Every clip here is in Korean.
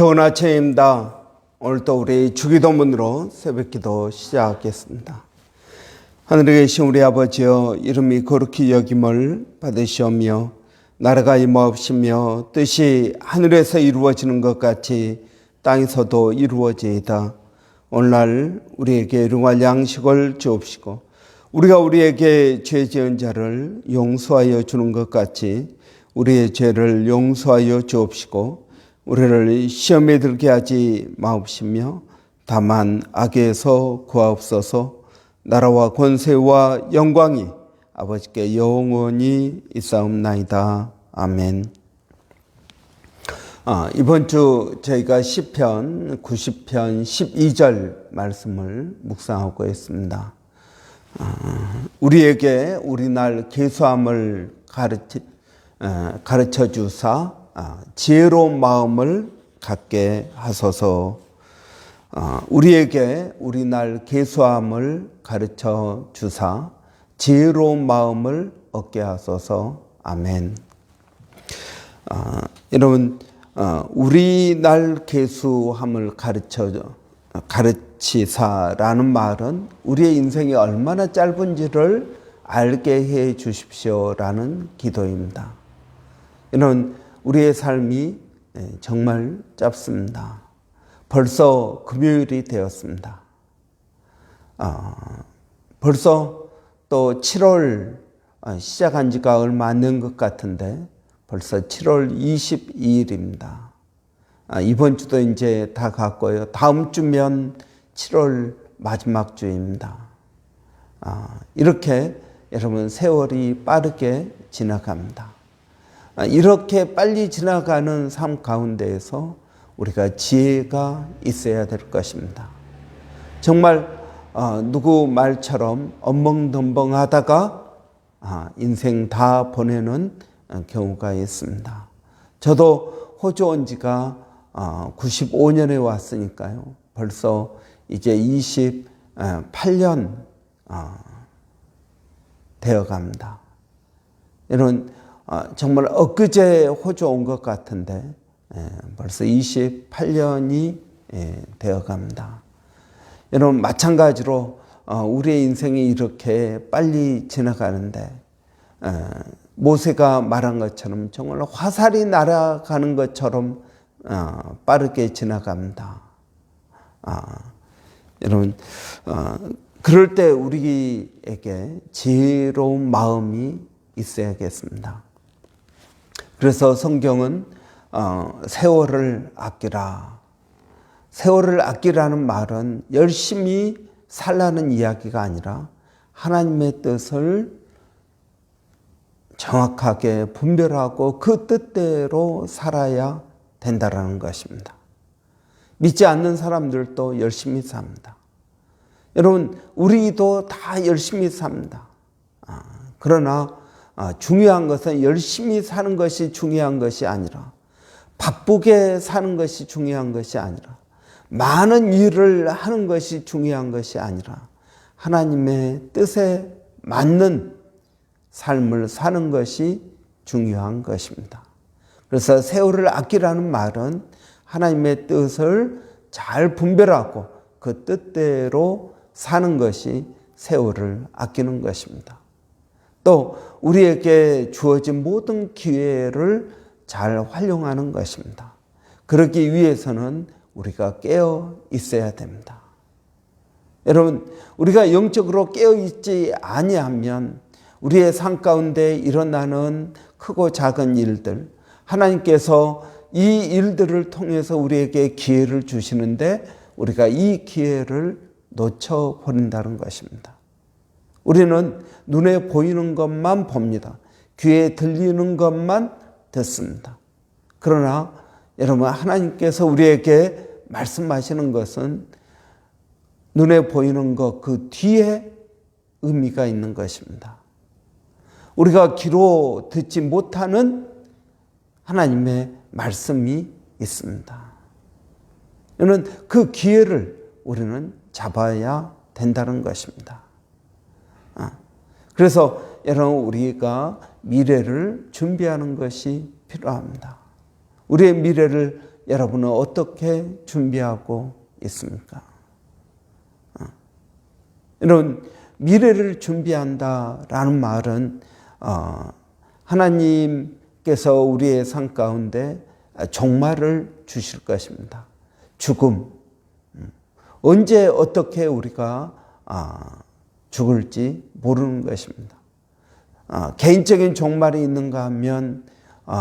좋은 아침입니다. 오늘도 우리 주기도문으로 새벽기도 시작하겠습니다. 하늘에 계신 우리 아버지여, 이름이 거룩히 여김을 받으시오며 나라가 임하옵시며 뜻이 하늘에서 이루어지는 것 같이 땅에서도 이루어지이다. 오늘날 우리에게 일용할 양식을 주옵시고 우리가 우리에게 죄 지은 자를 용서하여 주는 것 같이 우리의 죄를 용서하여 주옵시고 우리를 시험에 들게 하지 마옵시며 다만 악에서 구하옵소서. 나라와 권세와 영광이 아버지께 영원히 있사옵나이다. 아멘. 이번 주 저희가 시편 90편 12절 말씀을 묵상하고 있습니다. 우리에게 우리날 계수함을 가르쳐 주사 지혜로운 마음을 갖게 하소서. 우리에게 우리날 계수함을 가르쳐 주사 지혜로운 마음을 얻게 하소서. 아멘. 여러분, 우리날 계수함을 가르치사라는 말은 우리의 인생이 얼마나 짧은지를 알게 해 주십시오라는 기도입니다. 이런 우리의 삶이 정말 짧습니다. 벌써 금요일이 되었습니다. 벌써 또 7월 시작한 지가 얼마 안 된 것 같은데 벌써 7월 22일입니다. 이번 주도 이제 다 갔고요. 다음 주면 7월 마지막 주입니다. 이렇게 여러분 세월이 빠르게 지나갑니다. 이렇게 빨리 지나가는 삶 가운데에서 우리가 지혜가 있어야 될 것입니다. 정말 누구 말처럼 엉벙덤벙하다가 인생 다 보내는 경우가 있습니다. 저도 호주 온 지가 95년에 왔으니까요. 벌써 이제 28년 되어갑니다. 이런 정말 엊그제 호주 온 것 같은데 벌써 28년이 되어갑니다. 여러분, 마찬가지로 우리의 인생이 이렇게 빨리 지나가는데 모세가 말한 것처럼 정말 화살이 날아가는 것처럼 빠르게 지나갑니다. 여러분, 그럴 때 우리에게 지혜로운 마음이 있어야겠습니다. 그래서 성경은 세월을 아끼라. 세월을 아끼라는 말은 열심히 살라는 이야기가 아니라 하나님의 뜻을 정확하게 분별하고 그 뜻대로 살아야 된다는 것입니다. 믿지 않는 사람들도 열심히 삽니다. 여러분, 우리도 다 열심히 삽니다. 그러나 중요한 것은 열심히 사는 것이 중요한 것이 아니라 바쁘게 사는 것이 중요한 것이 아니라 많은 일을 하는 것이 중요한 것이 아니라 하나님의 뜻에 맞는 삶을 사는 것이 중요한 것입니다. 그래서 세월을 아끼라는 말은 하나님의 뜻을 잘 분별하고 그 뜻대로 사는 것이 세월을 아끼는 것입니다. 또 우리에게 주어진 모든 기회를 잘 활용하는 것입니다. 그러기 위해서는 우리가 깨어 있어야 됩니다. 여러분, 우리가 영적으로 깨어 있지 아니하면 우리의 삶 가운데 일어나는 크고 작은 일들, 하나님께서 이 일들을 통해서 우리에게 기회를 주시는데 우리가 이 기회를 놓쳐버린다는 것입니다. 우리는 눈에 보이는 것만 봅니다. 귀에 들리는 것만 듣습니다. 그러나 여러분, 하나님께서 우리에게 말씀하시는 것은 눈에 보이는 것 그 뒤에 의미가 있는 것입니다. 우리가 귀로 듣지 못하는 하나님의 말씀이 있습니다. 이는 그 기회를 우리는 잡아야 된다는 것입니다. 그래서 여러분, 우리가 미래를 준비하는 것이 필요합니다. 우리의 미래를 여러분은 어떻게 준비하고 있습니까? 이런 미래를 준비한다라는 말은 하나님께서 우리의 삶 가운데 종말을 주실 것입니다. 죽음. 언제 어떻게 우리가 죽을지 모르는 것입니다. 개인적인 종말이 있는가 하면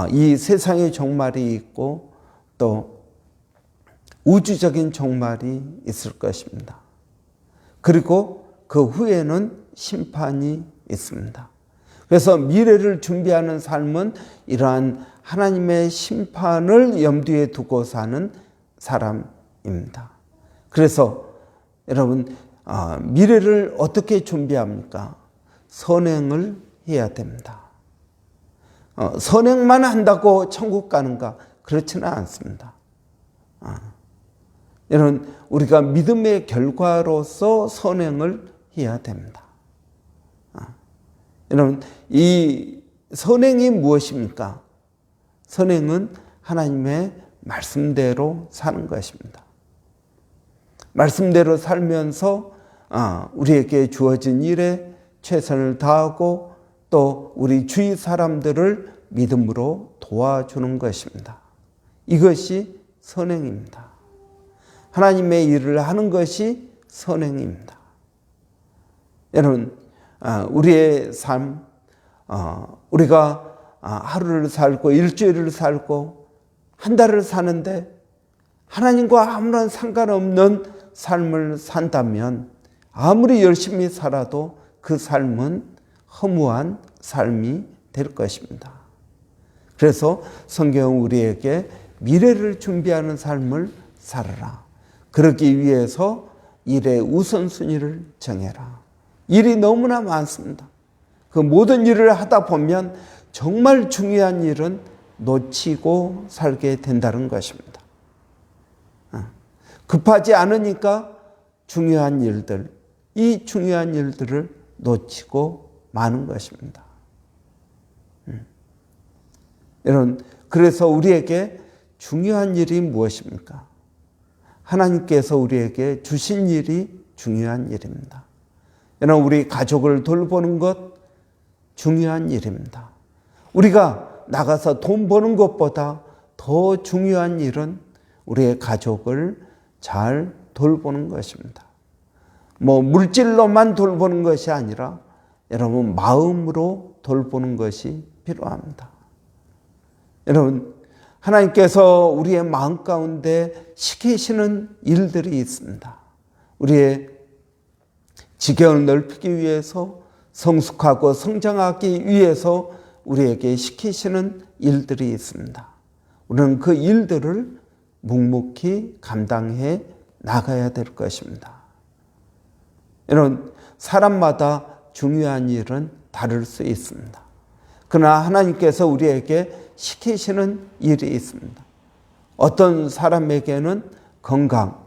이 세상의 종말이 있고 또 우주적인 종말이 있을 것입니다. 그리고 그 후에는 심판이 있습니다. 그래서 미래를 준비하는 삶은 이러한 하나님의 심판을 염두에 두고 사는 사람입니다. 그래서 여러분 미래를 어떻게 준비합니까? 선행을 해야 됩니다. 선행만 한다고 천국 가는가? 그렇지는 않습니다. 여러분 우리가 믿음의 결과로서 선행을 해야 됩니다. 여러분 이 선행이 무엇입니까? 선행은 하나님의 말씀대로 사는 것입니다. 말씀대로 살면서 우리에게 주어진 일에 최선을 다하고 또 우리 주위 사람들을 믿음으로 도와주는 것입니다. 이것이 선행입니다. 하나님의 일을 하는 것이 선행입니다. 여러분 우리의 삶, 우리가 하루를 살고 일주일을 살고 한 달을 사는데 하나님과 아무런 상관없는 삶을 산다면 아무리 열심히 살아도 그 삶은 허무한 삶이 될 것입니다. 그래서 성경은 우리에게 미래를 준비하는 삶을 살아라. 그러기 위해서 일의 우선순위를 정해라. 일이 너무나 많습니다. 그 모든 일을 하다 보면 정말 중요한 일은 놓치고 살게 된다는 것입니다. 급하지 않으니까 중요한 일들, 이 중요한 일들을 놓치고 마는 것입니다. 여러분, 그래서 우리에게 중요한 일이 무엇입니까? 하나님께서 우리에게 주신 일이 중요한 일입니다. 여러분, 우리 가족을 돌보는 것 중요한 일입니다. 우리가 나가서 돈 버는 것보다 더 중요한 일은 우리의 가족을 잘 돌보는 것입니다. 물질로만 돌보는 것이 아니라 여러분 마음으로 돌보는 것이 필요합니다. 여러분 하나님께서 우리의 마음 가운데 시키시는 일들이 있습니다. 우리의 지경을 넓히기 위해서 성숙하고 성장하기 위해서 우리에게 시키시는 일들이 있습니다. 우리는 그 일들을 묵묵히 감당해 나가야 될 것입니다. 여러분, 사람마다 중요한 일은 다를 수 있습니다. 그러나 하나님께서 우리에게 시키시는 일이 있습니다. 어떤 사람에게는 건강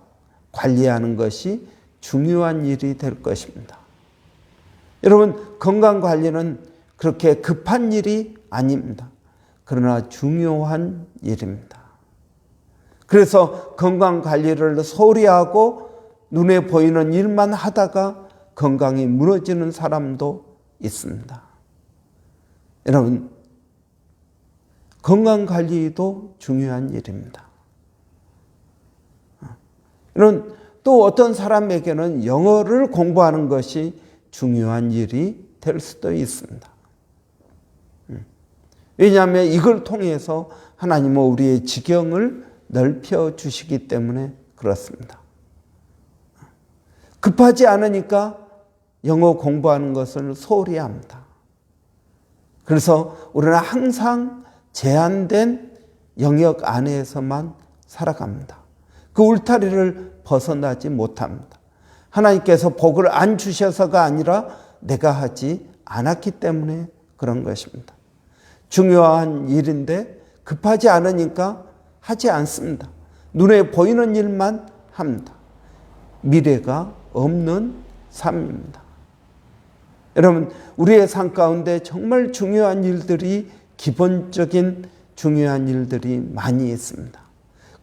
관리하는 것이 중요한 일이 될 것입니다. 여러분, 건강 관리는 그렇게 급한 일이 아닙니다. 그러나 중요한 일입니다. 그래서 건강 관리를 소홀히 하고 눈에 보이는 일만 하다가 건강이 무너지는 사람도 있습니다. 여러분, 건강 관리도 중요한 일입니다. 여러분, 또 어떤 사람에게는 영어를 공부하는 것이 중요한 일이 될 수도 있습니다. 왜냐하면 이걸 통해서 하나님은 우리의 지경을 넓혀 주시기 때문에 그렇습니다. 급하지 않으니까 영어 공부하는 것을 소홀히 합니다. 그래서 우리는 항상 제한된 영역 안에서만 살아갑니다. 그 울타리를 벗어나지 못합니다. 하나님께서 복을 안 주셔서가 아니라 내가 하지 않았기 때문에 그런 것입니다. 중요한 일인데 급하지 않으니까 하지 않습니다. 눈에 보이는 일만 합니다. 미래가 없는 삶입니다. 여러분, 우리의 삶 가운데 정말 중요한 일들이, 기본적인 중요한 일들이 많이 있습니다.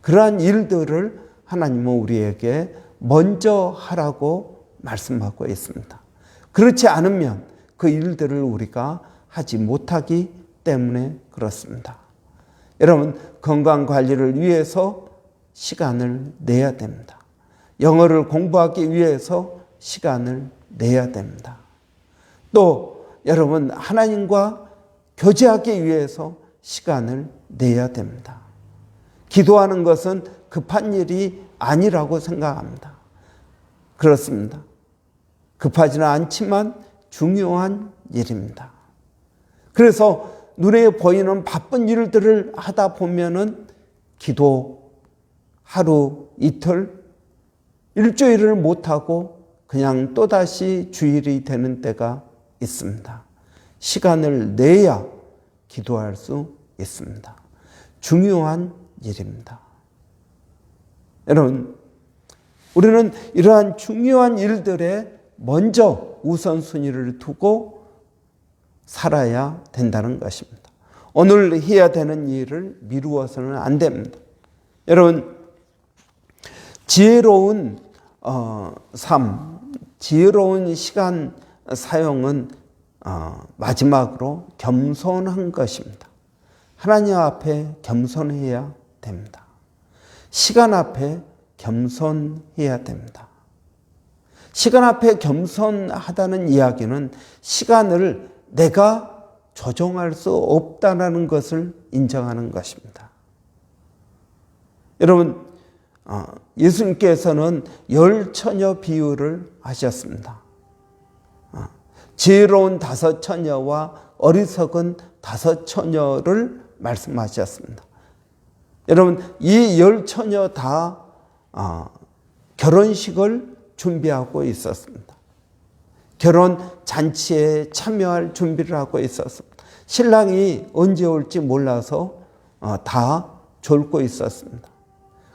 그러한 일들을 하나님은 우리에게 먼저 하라고 말씀하고 있습니다. 그렇지 않으면 그 일들을 우리가 하지 못하기 때문에 그렇습니다. 여러분, 건강 관리를 위해서 시간을 내야 됩니다. 영어를 공부하기 위해서 시간을 내야 됩니다. 또 여러분, 하나님과 교제하기 위해서 시간을 내야 됩니다. 기도하는 것은 급한 일이 아니라고 생각합니다. 그렇습니다. 급하지는 않지만 중요한 일입니다. 그래서 눈에 보이는 바쁜 일들을 하다 보면은 기도 하루, 이틀, 일주일을 못하고 그냥 또다시 주일이 되는 때가 있습니다. 시간을 내야 기도할 수 있습니다. 중요한 일입니다. 여러분, 우리는 이러한 중요한 일들에 먼저 우선순위를 두고 살아야 된다는 것입니다. 오늘 해야 되는 일을 미루어서는 안 됩니다. 여러분, 지혜로운 삶, 지혜로운 시간 사용은 마지막으로 겸손한 것입니다. 하나님 앞에 겸손해야 됩니다. 시간 앞에 겸손해야 됩니다. 시간 앞에 겸손하다는 이야기는 시간을 내가 조종할 수 없다는 것을 인정하는 것입니다. 여러분, 예수님께서는 10처녀 비유를 하셨습니다. 지혜로운 5처녀와 어리석은 5처녀를 말씀하셨습니다. 여러분, 이 10처녀 다 결혼식을 준비하고 있었습니다. 결혼 잔치에 참여할 준비를 하고 있었습니다. 신랑이 언제 올지 몰라서 다 졸고 있었습니다.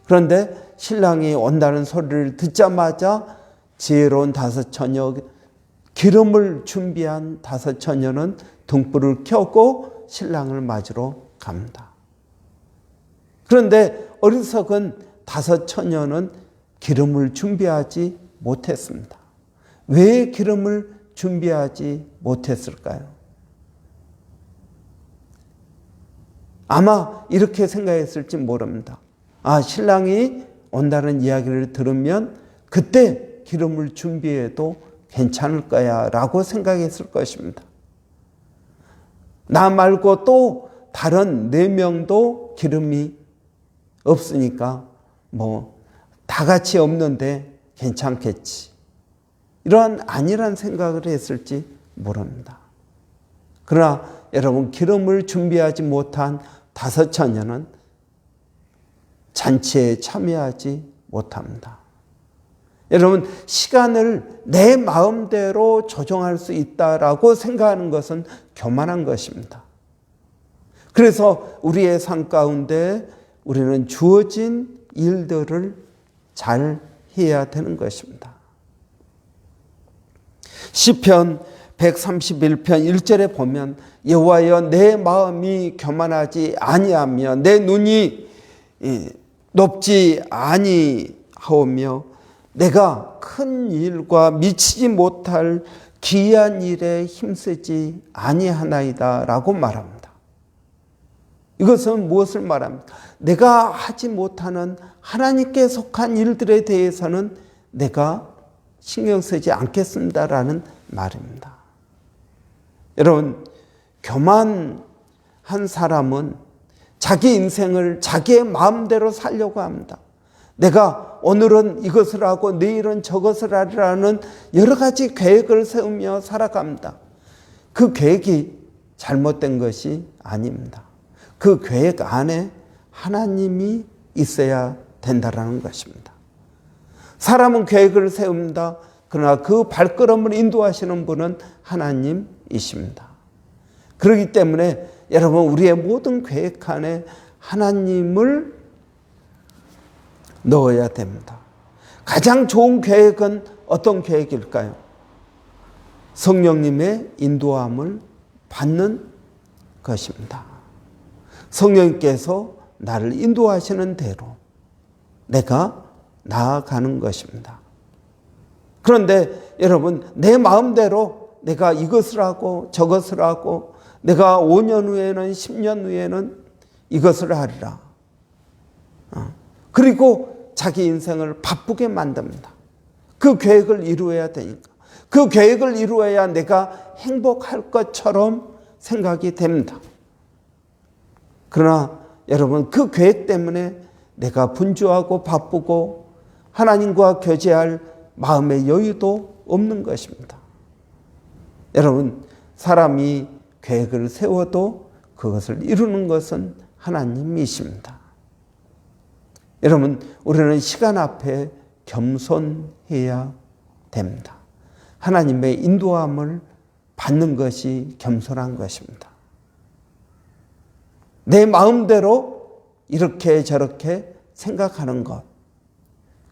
그런데 신랑이 온다는 소리를 듣자마자 지혜로운 5처녀, 기름을 준비한 5처녀는 등불을 켜고 신랑을 맞으러 갑니다. 그런데 어리석은 5처녀는 기름을 준비하지 못했습니다. 왜 기름을 준비하지 못했을까요? 아마 이렇게 생각했을지 모릅니다. 신랑이 온다는 이야기를 들으면 그때 기름을 준비해도 괜찮을 거야 라고 생각했을 것입니다. 나 말고 또 다른 4명도 기름이 없으니까 다 같이 없는데 괜찮겠지. 이러한 아니란 생각을 했을지 모릅니다. 그러나 여러분, 기름을 준비하지 못한 5처녀는 잔치에 참여하지 못합니다. 여러분, 시간을 내 마음대로 조정할 수 있다라고 생각하는 것은 교만한 것입니다. 그래서 우리의 삶 가운데 우리는 주어진 일들을 잘 해야 되는 것입니다. 시편 131편 1절에 보면 여호와여, 내 마음이 교만하지 아니하며 내 눈이 높지 아니하오며 내가 큰 일과 미치지 못할 기이한 일에 힘쓰지 아니하나이다 라고 말합니다. 이것은 무엇을 말합니까? 내가 하지 못하는 하나님께 속한 일들에 대해서는 내가 신경 쓰지 않겠습니다라는 말입니다. 여러분, 교만한 사람은 자기 인생을 자기의 마음대로 살려고 합니다. 내가 오늘은 이것을 하고 내일은 저것을 하리라는 여러 가지 계획을 세우며 살아갑니다. 그 계획이 잘못된 것이 아닙니다. 그 계획 안에 하나님이 있어야 된다는 것입니다. 사람은 계획을 세웁니다. 그러나 그 발걸음을 인도하시는 분은 하나님이십니다. 그렇기 때문에 여러분, 우리의 모든 계획 안에 하나님을 넣어야 됩니다. 가장 좋은 계획은 어떤 계획일까요? 성령님의 인도함을 받는 것입니다. 성령님께서 나를 인도하시는 대로 내가 나아가는 것입니다. 그런데 여러분, 내 마음대로 내가 이것을 하고 저것을 하고 내가 5년 후에는 10년 후에는 이것을 하리라. 그리고 자기 인생을 바쁘게 만듭니다. 그 계획을 이루어야 되니까. 그 계획을 이루어야 내가 행복할 것처럼 생각이 됩니다. 그러나 여러분, 그 계획 때문에 내가 분주하고 바쁘고 하나님과 교제할 마음의 여유도 없는 것입니다. 여러분, 사람이 계획을 세워도 그것을 이루는 것은 하나님이십니다. 여러분, 우리는 시간 앞에 겸손해야 됩니다. 하나님의 인도함을 받는 것이 겸손한 것입니다. 내 마음대로 이렇게 저렇게 생각하는 것,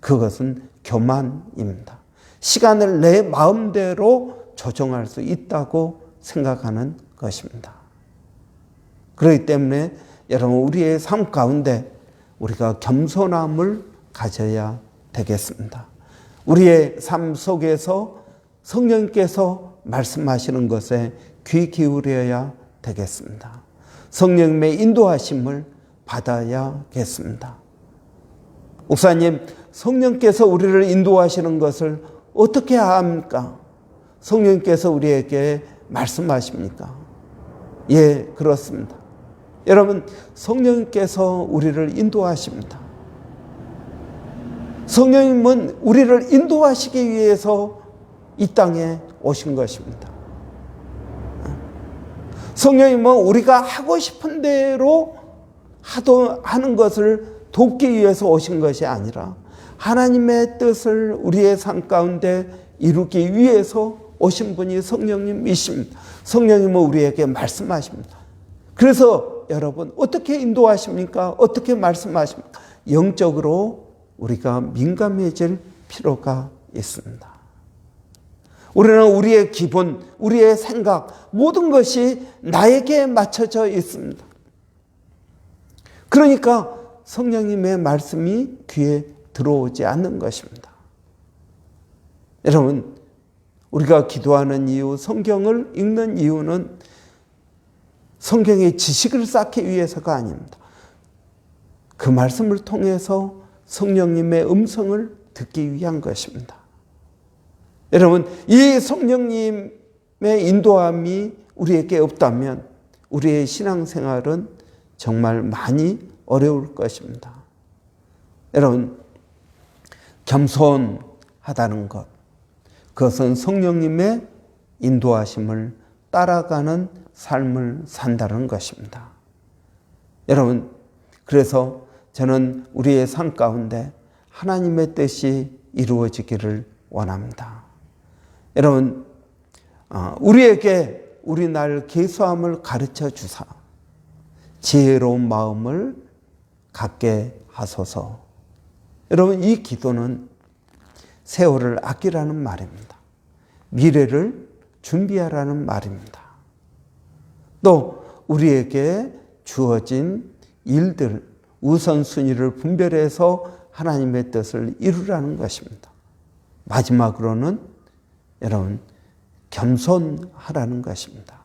그것은 교만입니다. 시간을 내 마음대로 조정할 수 있다고 생각하는 것입니다. 그렇기 때문에 여러분, 우리의 삶 가운데 우리가 겸손함을 가져야 되겠습니다. 우리의 삶 속에서 성령께서 말씀하시는 것에 귀 기울여야 되겠습니다. 성령님의 인도하심을 받아야겠습니다. 목사님, 성령께서 우리를 인도하시는 것을 어떻게 합니까? 성령께서 우리에게 말씀하십니까? 예, 그렇습니다. 여러분, 성령님께서 우리를 인도하십니다. 성령님은 우리를 인도하시기 위해서 이 땅에 오신 것입니다. 성령님은 우리가 하고 싶은 대로 하는 것을 돕기 위해서 오신 것이 아니라 하나님의 뜻을 우리의 삶 가운데 이루기 위해서 오신 분이 성령님이십니다. 성령님은 우리에게 말씀하십니다. 그래서 여러분, 어떻게 인도하십니까? 어떻게 말씀하십니까? 영적으로 우리가 민감해질 필요가 있습니다. 우리는 우리의 기분, 우리의 생각, 모든 것이 나에게 맞춰져 있습니다. 그러니까 성령님의 말씀이 귀에 들어오지 않는 것입니다. 여러분, 우리가 기도하는 이유, 성경을 읽는 이유는 성경의 지식을 쌓기 위해서가 아닙니다. 그 말씀을 통해서 성령님의 음성을 듣기 위한 것입니다. 여러분, 이 성령님의 인도함이 우리에게 없다면 우리의 신앙생활은 정말 많이 어려울 것입니다. 여러분, 겸손하다는 것, 그것은 성령님의 인도하심을 따라가는 삶을 산다는 것입니다. 여러분, 그래서 저는 우리의 삶 가운데 하나님의 뜻이 이루어지기를 원합니다. 여러분, 우리에게 우리 날 계수함을 가르쳐 주사 지혜로운 마음을 갖게 하소서. 여러분, 이 기도는 세월을 아끼라는 말입니다. 미래를 준비하라는 말입니다. 또 우리에게 주어진 일들, 우선순위를 분별해서 하나님의 뜻을 이루라는 것입니다. 마지막으로는 여러분, 겸손하라는 것입니다.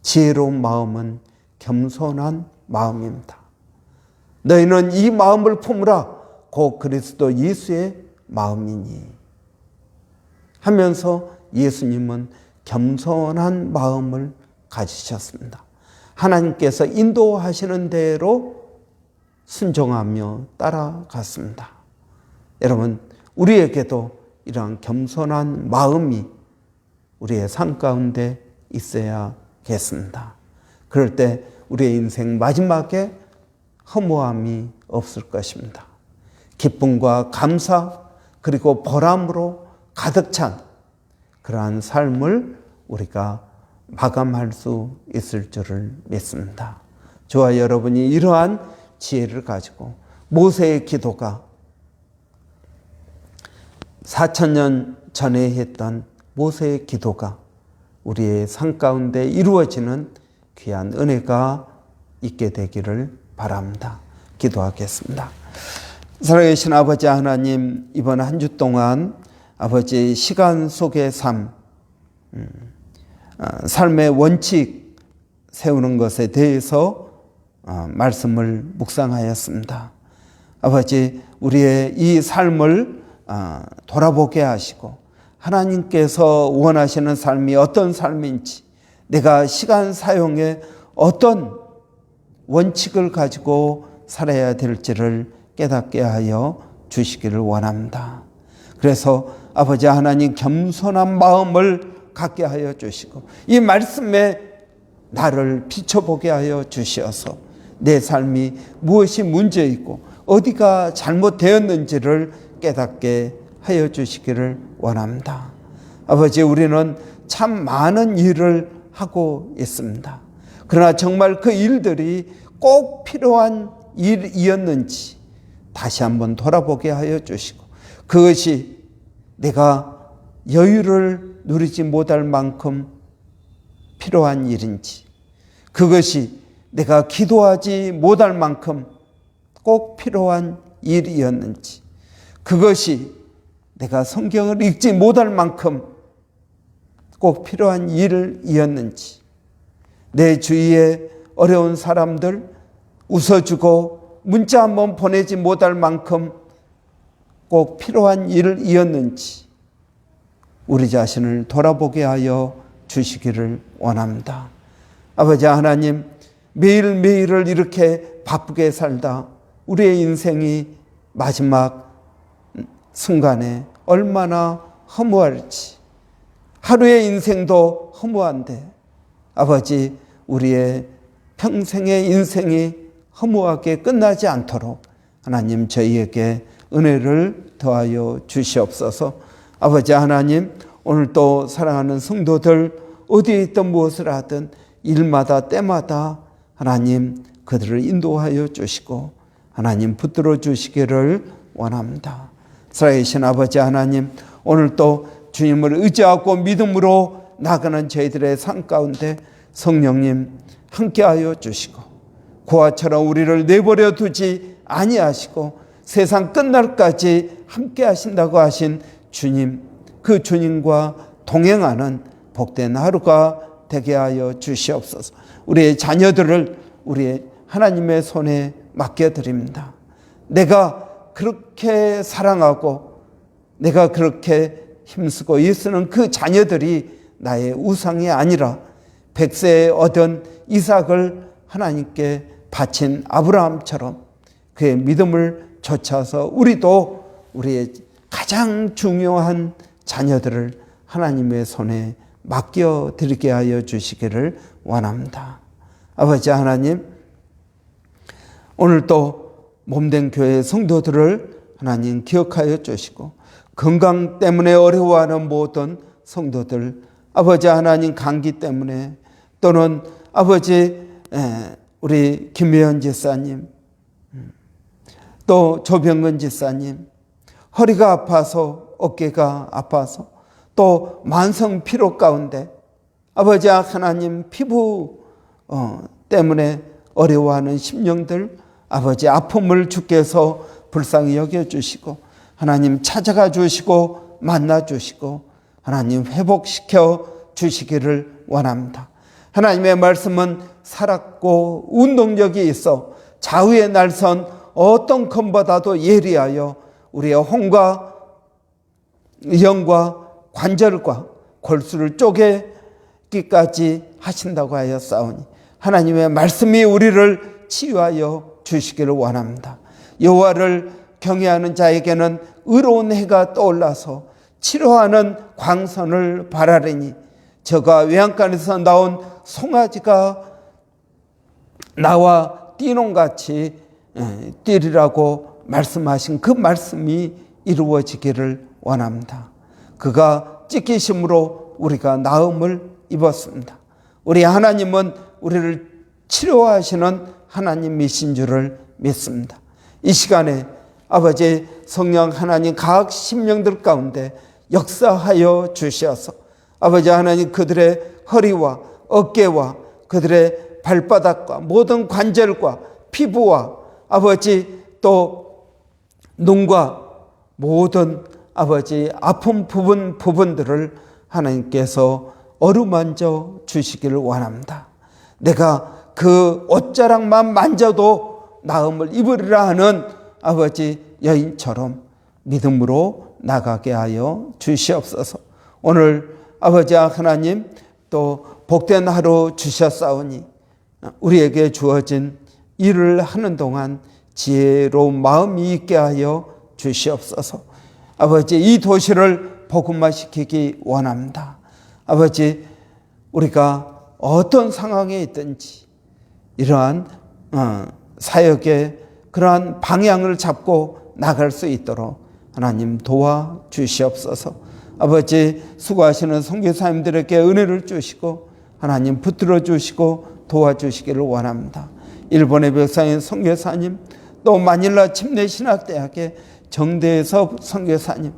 지혜로운 마음은 겸손한 마음입니다. 너희는 이 마음을 품으라, 곧 그리스도 예수의 마음이니 하면서 예수님은 겸손한 마음을 가지셨습니다. 하나님께서 인도하시는 대로 순종하며 따라갔습니다. 여러분, 우리에게도 이러한 겸손한 마음이 우리의 삶 가운데 있어야겠습니다. 그럴 때 우리의 인생 마지막에 허무함이 없을 것입니다. 기쁨과 감사 그리고 보람으로 가득 찬 그러한 삶을 우리가 마감할 수 있을 줄을 믿습니다. 저와 여러분이 이러한 지혜를 가지고 모세의 기도가 4,000년 전에 했던 모세의 기도가 우리의 삶 가운데 이루어지는 귀한 은혜가 있게 되기를 바랍니다. 기도하겠습니다. 살아계신 아버지 하나님, 이번 한 주 동안 아버지 시간 속의 삶, 삶의 원칙 세우는 것에 대해서 말씀을 묵상하였습니다. 아버지, 우리의 이 삶을 돌아보게 하시고 하나님께서 원하시는 삶이 어떤 삶인지, 내가 시간 사용에 어떤 원칙을 가지고 살아야 될지를 깨닫게 하여 주시기를 원합니다. 그래서 아버지 하나님, 겸손한 마음을 갖게 하여 주시고 이 말씀에 나를 비춰보게 하여 주시어서 내 삶이 무엇이 문제이고 어디가 잘못되었는지를 깨닫게 하여 주시기를 원합니다. 아버지, 우리는 참 많은 일을 하고 있습니다. 그러나 정말 그 일들이 꼭 필요한 일이었는지 다시 한번 돌아보게 하여 주시고, 그것이 내가 여유를 누리지 못할 만큼 필요한 일인지, 그것이 내가 기도하지 못할 만큼 꼭 필요한 일이었는지, 그것이 내가 성경을 읽지 못할 만큼 꼭 필요한 일이었는지, 내 주위에 어려운 사람들 웃어주고 문자 한번 보내지 못할 만큼 꼭 필요한 일이었는지 우리 자신을 돌아보게 하여 주시기를 원합니다. 아버지 하나님, 매일매일을 이렇게 바쁘게 살다 우리의 인생이 마지막 순간에 얼마나 허무할지, 하루의 인생도 허무한데 아버지, 우리의 평생의 인생이 허무하게 끝나지 않도록 하나님, 저희에게 은혜를 더하여 주시옵소서. 아버지 하나님, 오늘도 사랑하는 성도들 어디에 있든 무엇을 하든 일마다 때마다 하나님, 그들을 인도하여 주시고 하나님, 붙들어 주시기를 원합니다. 살아계신 아버지 하나님, 오늘도 주님을 의지하고 믿음으로 나가는 저희들의 삶 가운데 성령님 함께하여 주시고 고아처럼 우리를 내버려 두지 아니하시고 세상 끝날까지 함께 하신다고 하신 주님, 그 주님과 동행하는 복된 하루가 되게 하여 주시옵소서. 우리의 자녀들을 우리의 하나님의 손에 맡겨드립니다. 내가 그렇게 사랑하고 내가 그렇게 힘쓰고 애쓰는 그 자녀들이 나의 우상이 아니라 100세에 얻은 이삭을 하나님께 바친 아브라함처럼 그의 믿음을 좇아서 우리도 우리의 가장 중요한 자녀들을 하나님의 손에 맡겨드리게 하여 주시기를 원합니다. 아버지 하나님, 오늘도 몸된 교회 성도들을 하나님 기억하여 주시고 건강 때문에 어려워하는 모든 성도들, 아버지 하나님, 감기 때문에 또는 아버지 우리 김혜연 지사님, 또 조병근 지사님, 허리가 아파서 어깨가 아파서 또 만성 피로 가운데 아버지 하나님, 피부 때문에 어려워하는 심령들, 아버지 아픔을 주께서 불쌍히 여겨주시고 하나님 찾아가 주시고 만나 주시고 하나님 회복시켜 주시기를 원합니다. 하나님의 말씀은 살았고 운동력이 있어 좌우의 날선 어떤 검보다도 예리하여 우리의 혼과 영과 관절과 골수를 쪼개기까지 하신다고 하여 싸우니 하나님의 말씀이 우리를 치유하여 주시기를 원합니다. 여호와를 경외하는 자에게는 의로운 해가 떠올라서 치료하는 광선을 바라리니 저가 외양간에서 나온 송아지가 나와 띠농같이 뛰리라고 말씀하신 그 말씀이 이루어지기를 원합니다. 그가 찢기심으로 우리가 나음을 입었습니다. 우리 하나님은 우리를 치료하시는 하나님이신 줄을 믿습니다. 이 시간에 아버지 성령 하나님 각 심령들 가운데 역사하여 주셔서 아버지 하나님, 그들의 허리와 어깨와 그들의 발바닥과 모든 관절과 피부와 아버지 또 눈과 모든 아버지 아픈 부분들을 하나님께서 어루만져 주시기를 원합니다. 내가 그 옷자락만 만져도 나음을 입으리라 하는 아버지 여인처럼 믿음으로 나가게 하여 주시옵소서. 오늘 아버지 하나님 또 복된 하루 주셨사오니 우리에게 주어진 일을 하는 동안 지혜로운 마음이 있게 하여 주시옵소서. 아버지 이 도시를 복음화시키기 원합니다. 아버지 우리가 어떤 상황에 있든지 이러한 사역의 그러한 방향을 잡고 나갈 수 있도록 하나님 도와주시옵소서. 아버지 수고하시는 선교사님들에게 은혜를 주시고 하나님 붙들어 주시고 도와주시기를 원합니다. 일본의 벽상인 선교사님, 또 마닐라 침례신학대학의 정대섭 선교사님,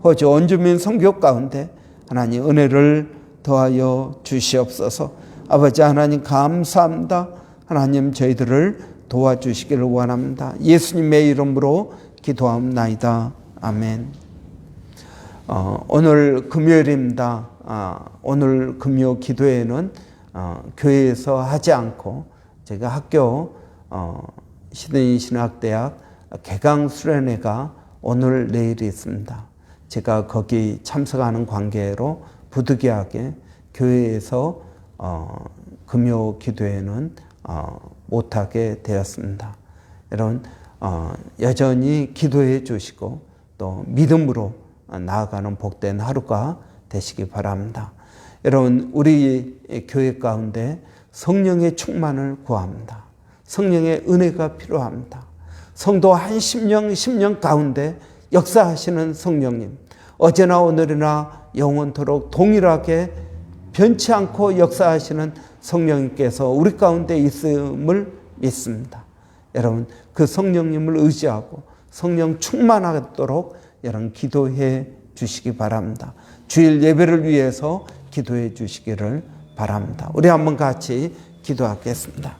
호주 원주민 선교 가운데 하나님 은혜를 더하여 주시옵소서. 아버지 하나님 감사합니다. 하나님 저희들을 도와주시기를 원합니다. 예수님의 이름으로 기도합나이다. 아멘. 오늘 금요일입니다. 오늘 금요 기도회는 교회에서 하지 않고 제가 학교 시드니 신학대학 개강 수련회가 오늘 내일이 있습니다. 제가 거기 참석하는 관계로 부득이하게 교회에서 금요 기도회는 못하게 되었습니다. 여러분 여전히 기도해 주시고 또 믿음으로 나아가는 복된 하루가 되시기 바랍니다. 여러분 우리 교회 가운데 성령의 충만을 구합니다. 성령의 은혜가 필요합니다. 성도 한 10년 가운데 역사하시는 성령님, 어제나 오늘이나 영원토록 동일하게 변치 않고 역사하시는 성령님께서 우리 가운데 있음을 믿습니다. 여러분 그 성령님을 의지하고 성령 충만하도록 여러분 기도해 주시기 바랍니다. 주일 예배를 위해서 기도해 주시기를 바랍니다. 우리 한번 같이 기도하겠습니다.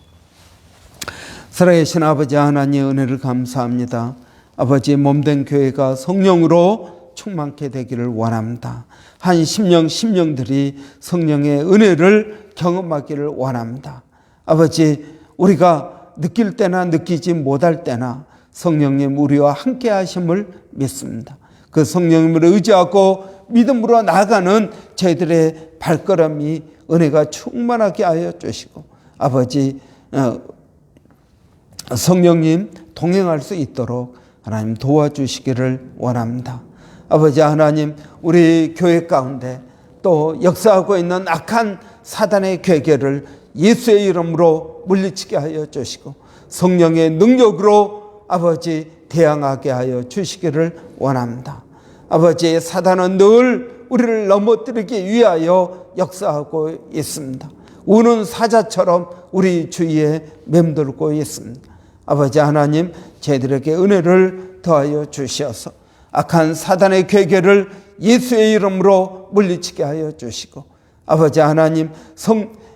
살아계신 아버지 하나님 은혜를 감사합니다. 아버지의 몸된 교회가 성령으로 충만케 되기를 원합니다. 한 심령들이 성령의 은혜를 경험하기를 원합니다. 아버지 우리가 느낄 때나 느끼지 못할 때나 성령님 우리와 함께 하심을 믿습니다. 그 성령님을 의지하고 믿음으로 나아가는 저희들의 발걸음이 은혜가 충만하게 하여 주시고 아버지 성령님 동행할 수 있도록 하나님 도와주시기를 원합니다. 아버지 하나님 우리 교회 가운데 또 역사하고 있는 악한 사단의 괴계를 예수의 이름으로 물리치게 하여 주시고 성령의 능력으로 아버지 대항하게 하여 주시기를 원합니다. 아버지 사단은 늘 우리를 넘어뜨리기 위하여 역사하고 있습니다. 우는 사자처럼 우리 주위에 맴돌고 있습니다. 아버지 하나님 저희들에게 은혜를 더하여 주시어서 악한 사단의 괴계를 예수의 이름으로 물리치게 하여 주시고 아버지 하나님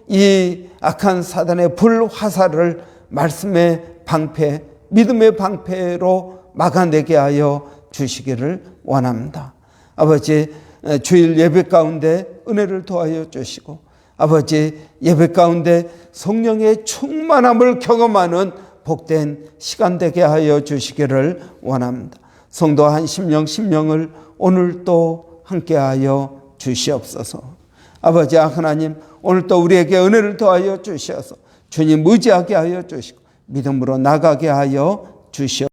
이 악한 사단의 불화살을 말씀의 방패, 믿음의 방패로 막아내게 하여 주시기를 원합니다. 아버지 주일 예배 가운데 은혜를 더하여 주시고 아버지 예배 가운데 성령의 충만함을 경험하는 복된 시간 되게 하여 주시기를 원합니다. 성도 한 심령을 오늘 또 함께하여 주시옵소서. 아버지 하나님 오늘 또 우리에게 은혜를 더하여 주시어서 주님 의지하게 하여 주시고 믿음으로 나가게 하여 주시옵소서.